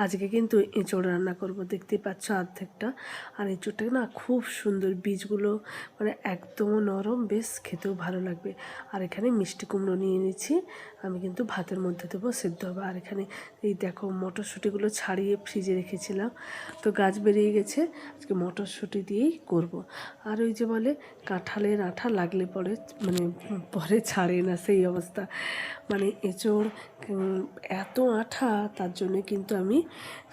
আজকে কিন্তু এঁচোড় রান্না করব, দেখতেই পাচ্ছ অর্ধেকটা। আর এঁচোড়টা না খুব সুন্দর, বীজগুলো মানে একদম নরম, বেশ খেতেও ভালো লাগবে। আর এখানে মিষ্টি কুমড়ো নিয়ে নিয়েছি, আমি কিন্তু ভাতের মধ্যে দেবো, সেদ্ধ হবে। আর এখানে এই দেখো মটরশুঁটিগুলো ছাড়িয়ে ফ্রিজে রেখেছিলাম, তো গাছ বেরিয়ে গেছে, আজকে মটরশুঁটি দিয়েই করব। আর ওই যে বলে কাঁঠালের আঠা লাগলে পরে মানে পরে ছাড়ে না, সেই অবস্থা। মানে এঁচোড় এত আঠা, তার জন্য কিন্তু আমি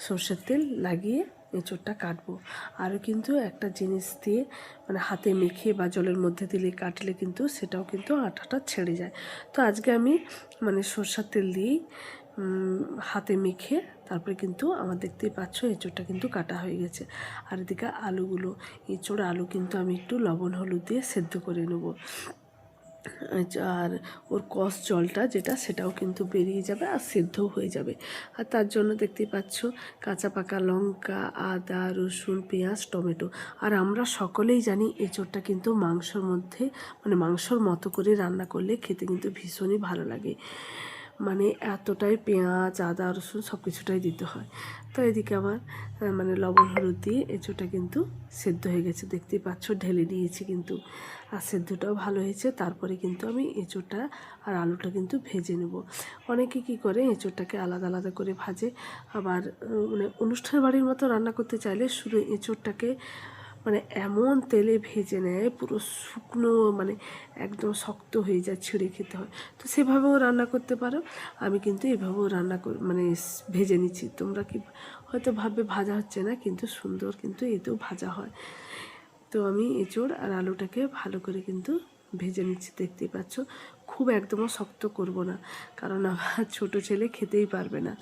সর্ষের তেল লাগিয়ে এঁচোড়টা কাটবো। আরও কিন্তু একটা জিনিস দিয়ে মানে হাতে মেখে বা জলের মধ্যে দিলে কাটলে কিন্তু সেটাও কিন্তু আঠাটা ছেড়ে যায়। তো আজকে আমি মানে সর্ষের তেল দিয়েই হাতে মেখে তারপরে কিন্তু আমার দেখতেই পাচ্ছ এঁচোড়টা কিন্তু কাটা হয়ে গেছে। আর এদিকে আলুগুলো, এঁচোড় আলু কিন্তু আমি একটু লবণ হলুদ দিয়ে সেদ্ধ করে নেবো। আর ওর কষ জলটা যেটা, সেটাও কিন্তু বেরিয়ে যাবে আর সেদ্ধও হয়ে যাবে। আর তার জন্য দেখতেই পাচ্ছ কাঁচা পাকা লঙ্কা, আদা, রসুন, পেঁয়াজ, টমেটো। আর আমরা সকলেই জানি এঁচোড়টা কিন্তু মাংসর মধ্যে মানে মাংসর মতো করে রান্না করলে খেতে কিন্তু ভীষণই ভালো লাগে। মানে এতটাই পেঁয়াজ, আদা, রসুন সব কিছুটাই দিতে হয়। তো এদিকে আমার মানে লবণ হলুদ দিয়ে এঁচোড়টা কিন্তু সেদ্ধ হয়ে গেছে, দেখতেই পাচ্ছ ঢেলে দিয়েছি কিন্তু। আর সেদ্ধটাও ভালো হয়েছে। তারপরে কিন্তু আমি এঁচোড়টা আর আলুটা কিন্তু ভেজে নেব। অনেকে কী করে এঁচোড়টাকে আলাদা আলাদা করে ভাজে, আবার মানে অনুষ্ঠান বাড়ির মতো রান্না করতে চাইলে শুধু এঁচোড়টাকে মানে এমন তেলে ভেজে নেয় পুরো শুকনো, মানে একদম শক্ত হয়ে যায়, ছিঁড়ে খেতে হয়। তো সেভাবেও রান্না করতে পারো। আমি কিন্তু এভাবেও রান্না মানে ভেজে নিচ্ছি। তোমরা কি হয়তো ভাববে ভাজা হচ্ছে না, কিন্তু সুন্দর কিন্তু এতেও ভাজা হয়। তো আমি এঁচোড় আর আলুটাকে ভালো করে কিন্তু ভেজে নিচ্ছি, দেখতেই পাচ্ছ। খুব একদমও শক্ত করব না, কারণ আমার ছোটো ছেলে খেতেই পারবে না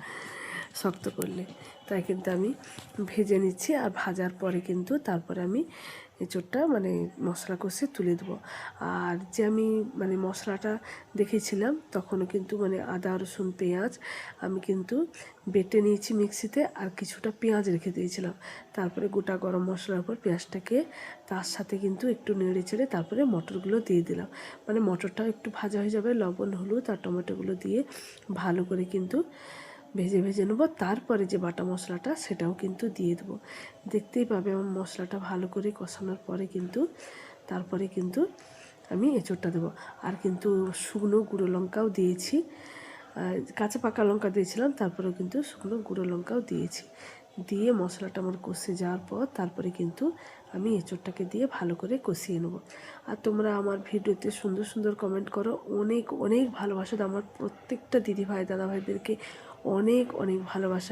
শক্ত করলে। তাই কিন্তু আমি ভেজে নিচ্ছি। আর ভাজার পরে কিন্তু তারপরে আমি এঁচোড়টা মানে মশলা কষে তুলে দেবো। আর যে আমি মানে মশলাটা দেখেছিলাম তখনও কিন্তু মানে আদা, রসুন, পেঁয়াজ আমি কিন্তু বেটে নিয়েছি মিক্সিতে, আর কিছুটা পেঁয়াজ রেখে দিয়েছিলাম। তারপরে গোটা গরম মশলার উপর পেঁয়াজটাকে তার সাথে কিন্তু একটু নেড়ে চেড়ে তারপরে মটরগুলো দিয়ে দিলাম। মানে মটরটাও একটু ভাজা হয়ে যাবে, লবণ হলুদ আর টমেটোগুলো দিয়ে ভালো করে কিন্তু ভেজে ভেজে নেবো। তারপরে যে বাটা মশলাটা সেটাও কিন্তু দিয়ে দেবো। দেখতেই পাবে আমার মশলাটা ভালো করে কষানোর পরে কিন্তু তারপরে কিন্তু আমি এঁচোড়টা দেবো। আর কিন্তু শুকনো গুঁড়ো লঙ্কাও দিয়েছি, কাঁচা পাকা লঙ্কা দিয়েছিলাম, তারপরেও কিন্তু শুকনো গুঁড়ো লঙ্কাও দিয়েছি। দিয়ে মশলাটা আমার কষে যাওয়ার পর তারপরে কিন্তু আমি এঁচোড়টাকে দিয়ে ভালো করে কষিয়ে নেবো। আর তোমরা আমার ভিডিওতে সুন্দর সুন্দর কমেন্ট করো, অনেক অনেক ভালোবাসা দাও। আমার প্রত্যেকটা দিদিভাই দাদাভাইদেরকে অনেক অনেক ভালোবাসা।